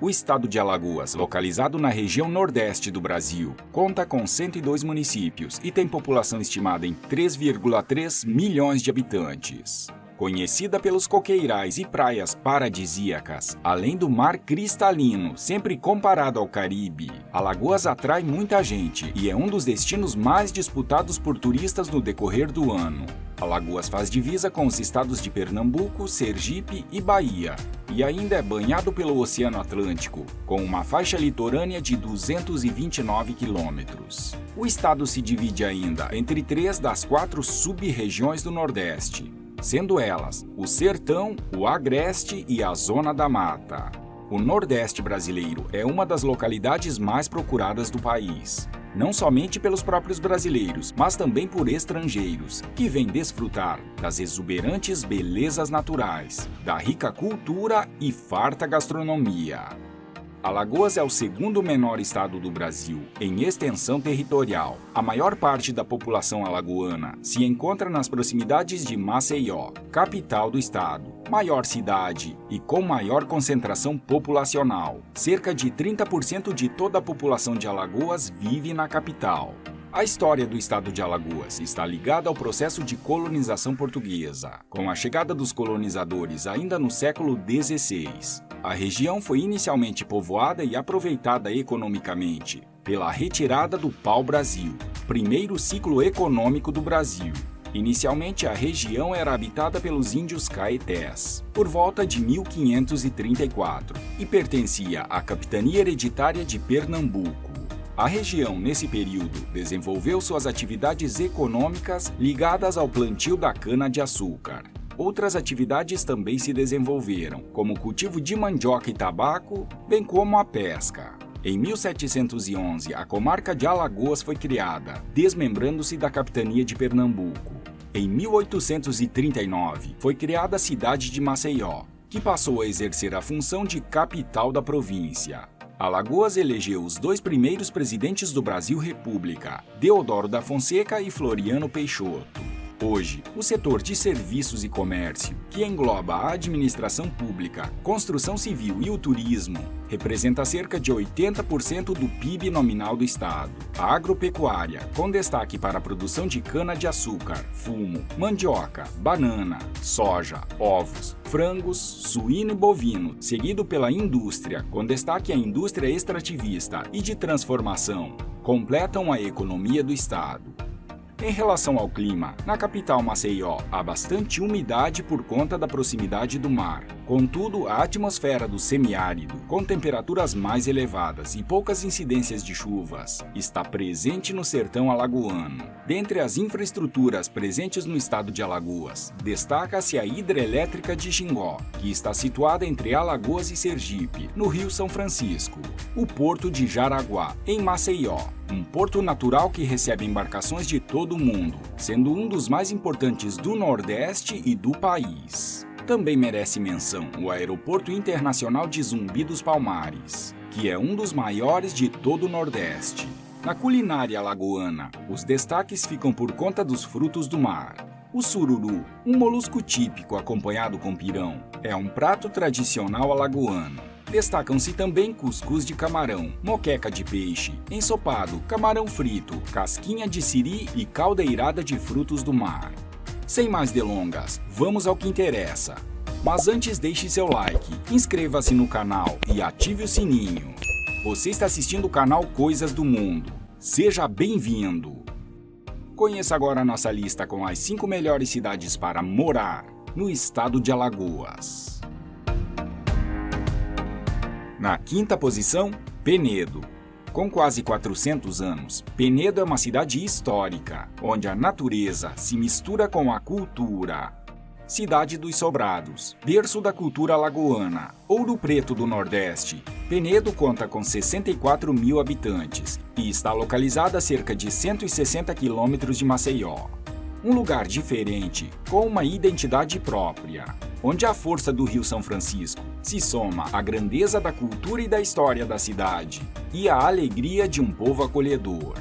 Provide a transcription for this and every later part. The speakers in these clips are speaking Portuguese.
O estado de Alagoas, localizado na região nordeste do Brasil, conta com 102 municípios e tem população estimada em 3,3 milhões de habitantes. Conhecida pelos coqueirais e praias paradisíacas, além do mar cristalino, sempre comparado ao Caribe, Alagoas atrai muita gente e é um dos destinos mais disputados por turistas no decorrer do ano. Alagoas faz divisa com os estados de Pernambuco, Sergipe e Bahia, e ainda é banhado pelo Oceano Atlântico, com uma faixa litorânea de 229 quilômetros. O estado se divide ainda entre 3 das 4 sub-regiões do Nordeste, sendo elas o Sertão, o Agreste e a Zona da Mata. O Nordeste brasileiro é uma das localidades mais procuradas do país, não somente pelos próprios brasileiros, mas também por estrangeiros, que vêm desfrutar das exuberantes belezas naturais, da rica cultura e farta gastronomia. Alagoas é o segundo menor estado do Brasil em extensão territorial. A maior parte da população alagoana se encontra nas proximidades de Maceió, capital do estado, maior cidade e com maior concentração populacional. Cerca de 30% de toda a população de Alagoas vive na capital. A história do estado de Alagoas está ligada ao processo de colonização portuguesa. Com a chegada dos colonizadores ainda no século XVI, a região foi inicialmente povoada e aproveitada economicamente pela retirada do pau-brasil, primeiro ciclo econômico do Brasil. Inicialmente, a região era habitada pelos índios caetés, por volta de 1534, e pertencia à capitania hereditária de Pernambuco. A região, nesse período, desenvolveu suas atividades econômicas ligadas ao plantio da cana-de-açúcar. Outras atividades também se desenvolveram, como o cultivo de mandioca e tabaco, bem como a pesca. Em 1711, a comarca de Alagoas foi criada, desmembrando-se da capitania de Pernambuco. Em 1839, foi criada a cidade de Maceió, que passou a exercer a função de capital da província. Alagoas elegeu os 2 primeiros presidentes do Brasil República, Deodoro da Fonseca e Floriano Peixoto. Hoje, o setor de serviços e comércio, que engloba a administração pública, construção civil e o turismo, representa cerca de 80% do PIB nominal do estado. A agropecuária, com destaque para a produção de cana-de-açúcar, fumo, mandioca, banana, soja, ovos, frangos, suíno e bovino, seguido pela indústria, com destaque à indústria extrativista e de transformação, completam a economia do estado. Em relação ao clima, na capital Maceió há bastante umidade por conta da proximidade do mar. Contudo, a atmosfera do semiárido, com temperaturas mais elevadas e poucas incidências de chuvas, está presente no sertão alagoano. Dentre as infraestruturas presentes no estado de Alagoas, destaca-se a hidrelétrica de Xingó, que está situada entre Alagoas e Sergipe, no Rio São Francisco. O Porto de Jaraguá, em Maceió, um porto natural que recebe embarcações de todo o mundo, sendo um dos mais importantes do Nordeste e do país. Também merece menção o Aeroporto Internacional de Zumbi dos Palmares, que é um dos maiores de todo o Nordeste. Na culinária alagoana, os destaques ficam por conta dos frutos do mar. O sururu, um molusco típico acompanhado com pirão, é um prato tradicional alagoano. Destacam-se também cuscuz de camarão, moqueca de peixe, ensopado, camarão frito, casquinha de siri e caldeirada de frutos do mar. Sem mais delongas, vamos ao que interessa. Mas antes deixe seu like, inscreva-se no canal e ative o sininho. Você está assistindo o canal Coisas do Mundo. Seja bem-vindo! Conheça agora a nossa lista com as 5 melhores cidades para morar no estado de Alagoas. Na 5ª posição, Penedo. Com quase 400 anos, Penedo é uma cidade histórica, onde a natureza se mistura com a cultura. Cidade dos Sobrados, berço da cultura alagoana, Ouro Preto do Nordeste, Penedo conta com 64 mil habitantes e está localizada a cerca de 160 quilômetros de Maceió. Um lugar diferente, com uma identidade própria, onde a força do Rio São Francisco se soma à grandeza da cultura e da história da cidade e à alegria de um povo acolhedor.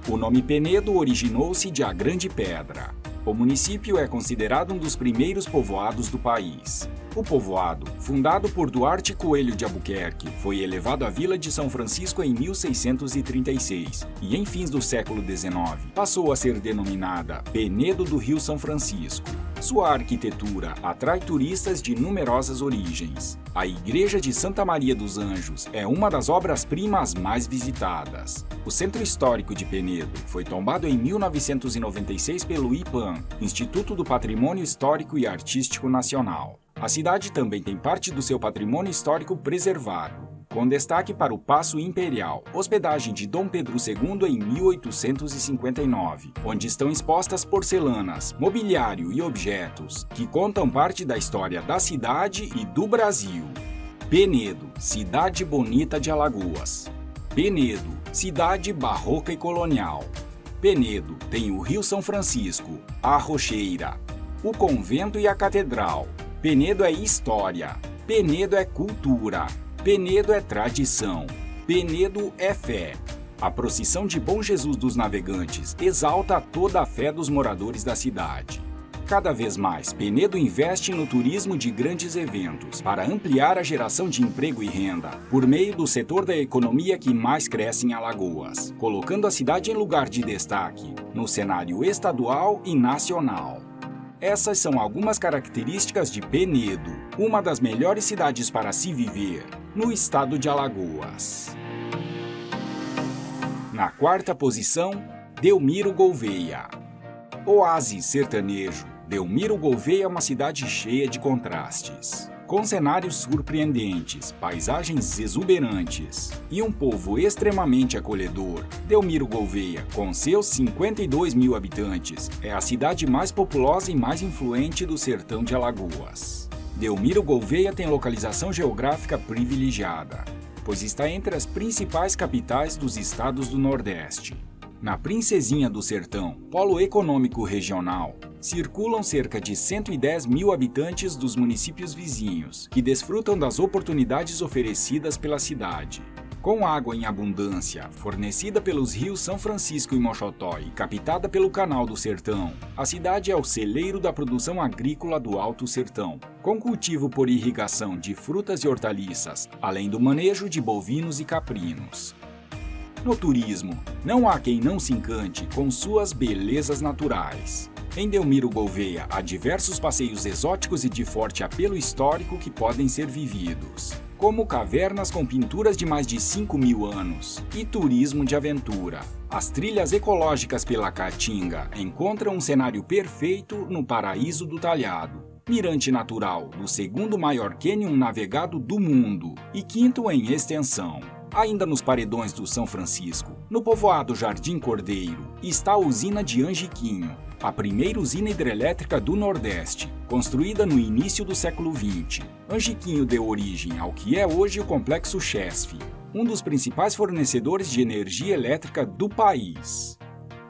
O nome Penedo originou-se de A Grande Pedra. O município é considerado um dos primeiros povoados do país. O povoado, fundado por Duarte Coelho de Albuquerque, foi elevado à Vila de São Francisco em 1636 e, em fins do século XIX, passou a ser denominada Penedo do Rio São Francisco. Sua arquitetura atrai turistas de numerosas origens. A Igreja de Santa Maria dos Anjos é uma das obras-primas mais visitadas. O Centro Histórico de Penedo foi tombado em 1996 pelo IPAM, Instituto do Patrimônio Histórico e Artístico Nacional. A cidade também tem parte do seu patrimônio histórico preservado, com destaque para o Paço Imperial, hospedagem de Dom Pedro II em 1859, onde estão expostas porcelanas, mobiliário e objetos que contam parte da história da cidade e do Brasil. Penedo, cidade bonita de Alagoas. Penedo, cidade barroca e colonial. Penedo tem o Rio São Francisco, a Rocheira, o convento e a catedral. Penedo é história, Penedo é cultura, Penedo é tradição, Penedo é fé. A procissão de Bom Jesus dos Navegantes exalta toda a fé dos moradores da cidade. Cada vez mais, Penedo investe no turismo de grandes eventos para ampliar a geração de emprego e renda por meio do setor da economia que mais cresce em Alagoas, colocando a cidade em lugar de destaque no cenário estadual e nacional. Essas são algumas características de Penedo, uma das melhores cidades para se viver no estado de Alagoas. Na quarta posição, Delmiro Gouveia. Oásis sertanejo, Delmiro Gouveia é uma cidade cheia de contrastes. Com cenários surpreendentes, paisagens exuberantes e um povo extremamente acolhedor, Delmiro Gouveia, com seus 52 mil habitantes, é a cidade mais populosa e mais influente do sertão de Alagoas. Delmiro Gouveia tem localização geográfica privilegiada, pois está entre as principais capitais dos estados do Nordeste. Na Princesinha do Sertão, polo econômico regional, circulam cerca de 110 mil habitantes dos municípios vizinhos, que desfrutam das oportunidades oferecidas pela cidade. Com água em abundância, fornecida pelos rios São Francisco e Moxotó e captada pelo Canal do Sertão, a cidade é o celeiro da produção agrícola do Alto Sertão, com cultivo por irrigação de frutas e hortaliças, além do manejo de bovinos e caprinos. No turismo, não há quem não se encante com suas belezas naturais. Em Delmiro Gouveia, há diversos passeios exóticos e de forte apelo histórico que podem ser vividos, como cavernas com pinturas de mais de 5.000 anos e turismo de aventura. As trilhas ecológicas pela Caatinga encontram um cenário perfeito no Paraíso do Talhado, mirante natural do segundo maior cânion navegado do mundo e quinto em extensão. Ainda nos paredões do São Francisco, no povoado Jardim Cordeiro, está a usina de Angiquinho, a primeira usina hidrelétrica do Nordeste, construída no início do século XX. Angiquinho deu origem ao que é hoje o Complexo Chesf, um dos principais fornecedores de energia elétrica do país.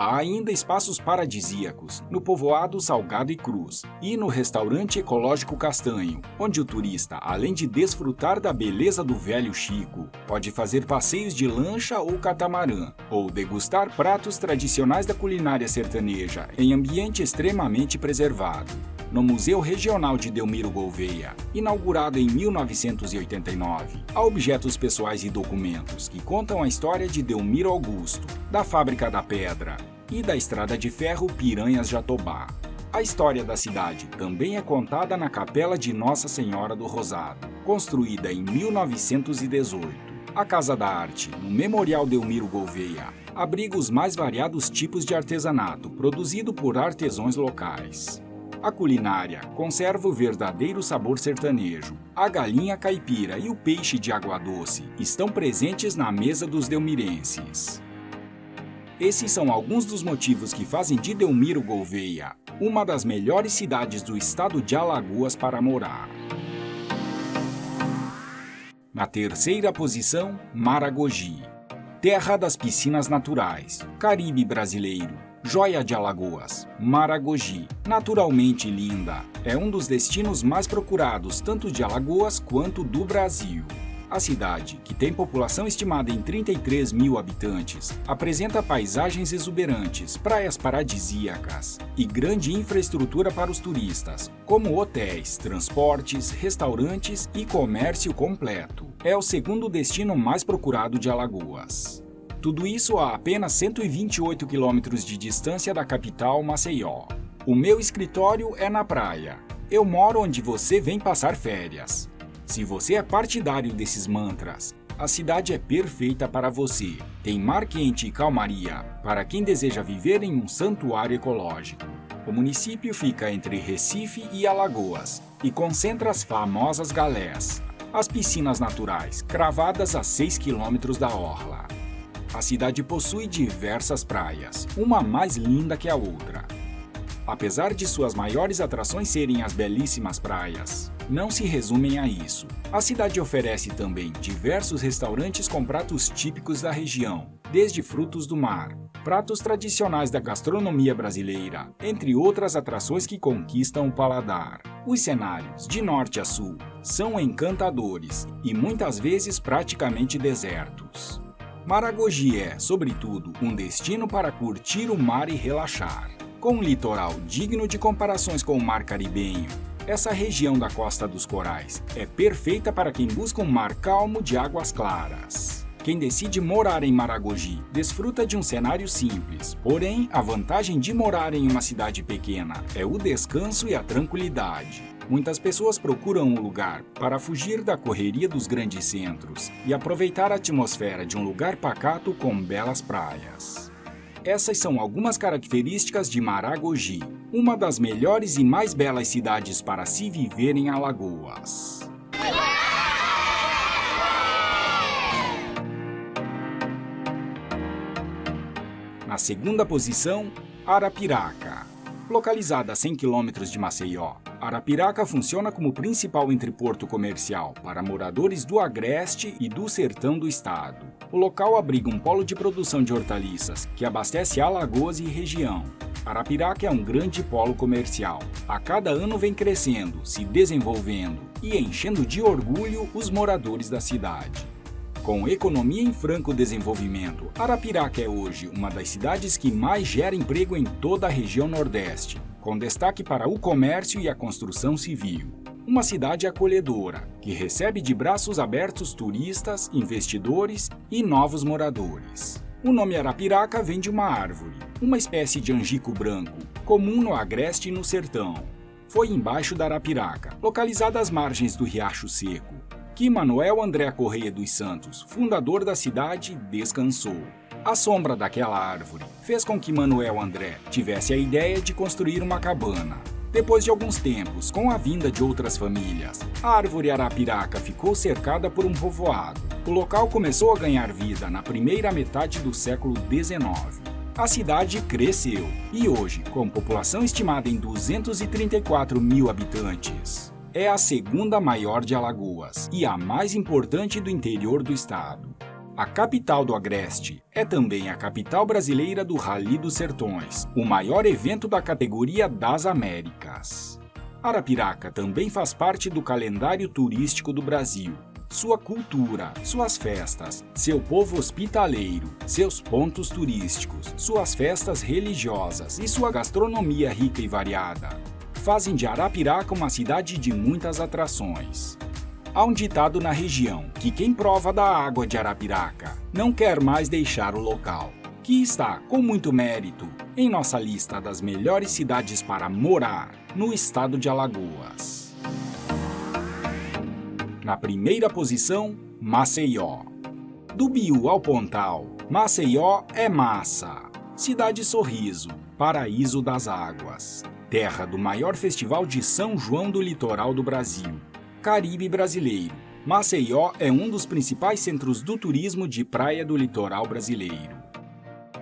Há ainda espaços paradisíacos no povoado Salgado e Cruz e no restaurante ecológico Castanho, onde o turista, além de desfrutar da beleza do Velho Chico, pode fazer passeios de lancha ou catamarã, ou degustar pratos tradicionais da culinária sertaneja em ambiente extremamente preservado. No Museu Regional de Delmiro Gouveia, inaugurado em 1989, há objetos pessoais e documentos que contam a história de Delmiro Augusto, da Fábrica da Pedra e da Estrada de Ferro Piranhas Jatobá. A história da cidade também é contada na Capela de Nossa Senhora do Rosado, construída em 1918. A Casa da Arte, no Memorial Delmiro Gouveia, abriga os mais variados tipos de artesanato produzido por artesãos locais. A culinária conserva o verdadeiro sabor sertanejo. A galinha caipira e o peixe de água doce estão presentes na mesa dos delmirenses. Esses são alguns dos motivos que fazem de Delmiro Gouveia uma das melhores cidades do estado de Alagoas para morar. Na terceira posição, Maragogi. Terra das piscinas naturais, Caribe brasileiro. Joia de Alagoas, Maragogi, naturalmente linda, é um dos destinos mais procurados tanto de Alagoas quanto do Brasil. A cidade, que tem população estimada em 33 mil habitantes, apresenta paisagens exuberantes, praias paradisíacas e grande infraestrutura para os turistas, como hotéis, transportes, restaurantes e comércio completo. É o segundo destino mais procurado de Alagoas. Tudo isso a apenas 128 quilômetros de distância da capital, Maceió. O meu escritório é na praia. Eu moro onde você vem passar férias. Se você é partidário desses mantras, a cidade é perfeita para você. Tem mar quente e calmaria para quem deseja viver em um santuário ecológico. O município fica entre Recife e Alagoas e concentra as famosas galés, as piscinas naturais, cravadas a 6 quilômetros da orla. A cidade possui diversas praias, uma mais linda que a outra. Apesar de suas maiores atrações serem as belíssimas praias, não se resumem a isso. A cidade oferece também diversos restaurantes com pratos típicos da região, desde frutos do mar, pratos tradicionais da gastronomia brasileira, entre outras atrações que conquistam o paladar. Os cenários, de norte a sul, são encantadores e muitas vezes praticamente desertos. Maragogi é, sobretudo, um destino para curtir o mar e relaxar. Com um litoral digno de comparações com o mar caribenho, essa região da Costa dos Corais é perfeita para quem busca um mar calmo de águas claras. Quem decide morar em Maragogi desfruta de um cenário simples, porém, a vantagem de morar em uma cidade pequena é o descanso e a tranquilidade. Muitas pessoas procuram um lugar para fugir da correria dos grandes centros e aproveitar a atmosfera de um lugar pacato com belas praias. Essas são algumas características de Maragogi, uma das melhores e mais belas cidades para se viver em Alagoas. Na segunda posição, Arapiraca. Localizada a 100 km de Maceió, Arapiraca funciona como principal entreporto comercial para moradores do agreste e do sertão do estado. O local abriga um polo de produção de hortaliças que abastece Alagoas e região. Arapiraca é um grande polo comercial. A cada ano vem crescendo, se desenvolvendo e enchendo de orgulho os moradores da cidade. Com economia em franco desenvolvimento, Arapiraca é hoje uma das cidades que mais gera emprego em toda a região Nordeste, com destaque para o comércio e a construção civil. Uma cidade acolhedora, que recebe de braços abertos turistas, investidores e novos moradores. O nome Arapiraca vem de uma árvore, uma espécie de angico branco, comum no agreste e no sertão. Foi embaixo da Arapiraca, localizada às margens do Riacho Seco, que Manuel André Correia dos Santos, fundador da cidade, descansou. A sombra daquela árvore fez com que Manuel André tivesse a ideia de construir uma cabana. Depois de alguns tempos, com a vinda de outras famílias, a árvore Arapiraca ficou cercada por um povoado. O local começou a ganhar vida na primeira metade do século XIX. A cidade cresceu e hoje, com população estimada em 234 mil habitantes, é a segunda maior de Alagoas e a mais importante do interior do estado. A capital do Agreste é também a capital brasileira do Rally dos Sertões, o maior evento da categoria das Américas. Arapiraca também faz parte do calendário turístico do Brasil. Sua cultura, suas festas, seu povo hospitaleiro, seus pontos turísticos, suas festas religiosas e sua gastronomia rica e variada fazem de Arapiraca uma cidade de muitas atrações. Há um ditado na região que quem prova da água de Arapiraca não quer mais deixar o local, que está, com muito mérito, em nossa lista das melhores cidades para morar no estado de Alagoas. Na primeira posição, Maceió. Do Biú ao Pontal, Maceió é massa. Cidade Sorriso, paraíso das águas. Terra do maior festival de São João do litoral do Brasil. Caribe brasileiro. Maceió é um dos principais centros do turismo de praia do litoral brasileiro.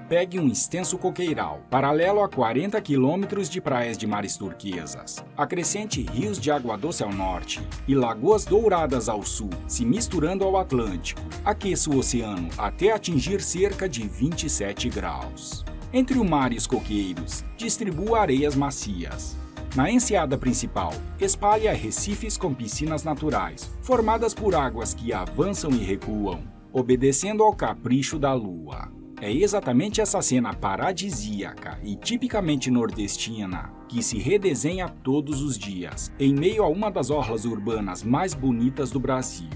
Pegue um extenso coqueiral, paralelo a 40 quilômetros de praias de mares turquesas. Acrescente rios de água doce ao norte e lagoas douradas ao sul, se misturando ao Atlântico. Aqueça o oceano até atingir cerca de 27 graus. Entre o mar e os coqueiros, distribua areias macias. Na enseada principal, espalha recifes com piscinas naturais, formadas por águas que avançam e recuam, obedecendo ao capricho da lua. É exatamente essa cena paradisíaca e tipicamente nordestina que se redesenha todos os dias, em meio a uma das orlas urbanas mais bonitas do Brasil.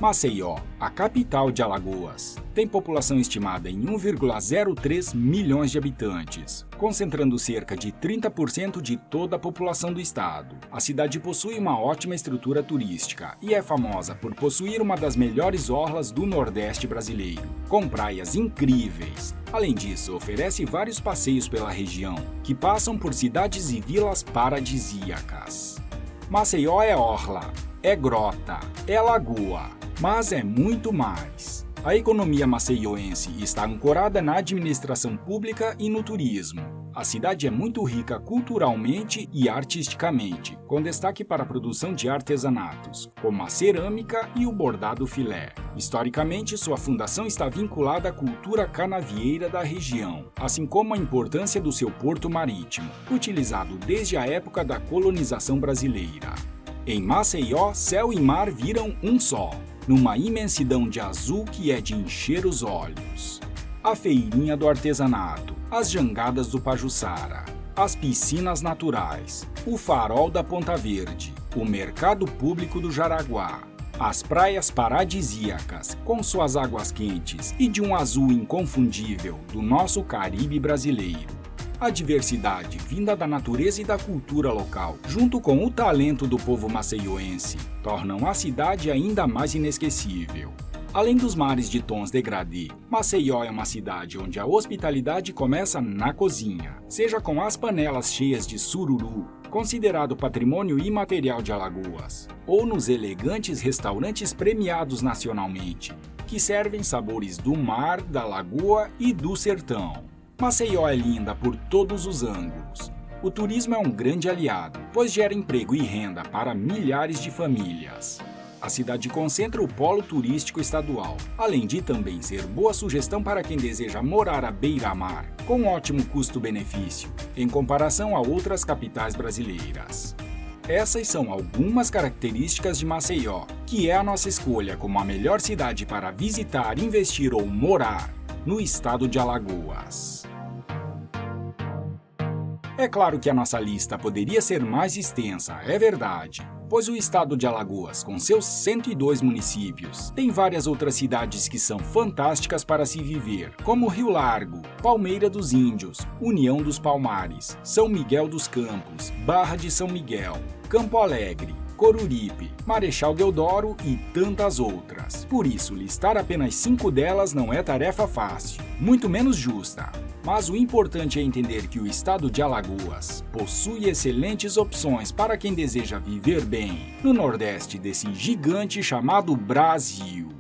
Maceió, a capital de Alagoas, tem população estimada em 1,03 milhões de habitantes, concentrando cerca de 30% de toda a população do estado. A cidade possui uma ótima estrutura turística e é famosa por possuir uma das melhores orlas do Nordeste brasileiro, com praias incríveis. Além disso, oferece vários passeios pela região, que passam por cidades e vilas paradisíacas. Maceió é orla, é grota, é lagoa, mas é muito mais. A economia maceioense está ancorada na administração pública e no turismo. A cidade é muito rica culturalmente e artisticamente, com destaque para a produção de artesanatos, como a cerâmica e o bordado filé. Historicamente, sua fundação está vinculada à cultura canavieira da região, assim como a importância do seu porto marítimo, utilizado desde a época da colonização brasileira. Em Maceió, céu e mar viram um só, numa imensidão de azul que é de encher os olhos. A feirinha do artesanato, as jangadas do Pajuçara, as piscinas naturais, o farol da Ponta Verde, o mercado público do Jaraguá, as praias paradisíacas, com suas águas quentes e de um azul inconfundível do nosso Caribe brasileiro. A diversidade vinda da natureza e da cultura local, junto com o talento do povo maceioense, tornam a cidade ainda mais inesquecível. Além dos mares de tons degradê, Maceió é uma cidade onde a hospitalidade começa na cozinha, seja com as panelas cheias de sururu, considerado patrimônio imaterial de Alagoas, ou nos elegantes restaurantes premiados nacionalmente, que servem sabores do mar, da lagoa e do sertão. Maceió é linda por todos os ângulos. O turismo é um grande aliado, pois gera emprego e renda para milhares de famílias. A cidade concentra o polo turístico estadual, além de também ser boa sugestão para quem deseja morar à beira-mar, com ótimo custo-benefício, em comparação a outras capitais brasileiras. Essas são algumas características de Maceió, que é a nossa escolha como a melhor cidade para visitar, investir ou morar no estado de Alagoas. É claro que a nossa lista poderia ser mais extensa, é verdade, pois o estado de Alagoas, com seus 102 municípios, tem várias outras cidades que são fantásticas para se viver, como Rio Largo, Palmeira dos Índios, União dos Palmares, São Miguel dos Campos, Barra de São Miguel, Campo Alegre, Coruripe, Marechal Deodoro e tantas outras. Por isso, listar apenas 5 delas não é tarefa fácil, muito menos justa. Mas o importante é entender que o estado de Alagoas possui excelentes opções para quem deseja viver bem no Nordeste desse gigante chamado Brasil.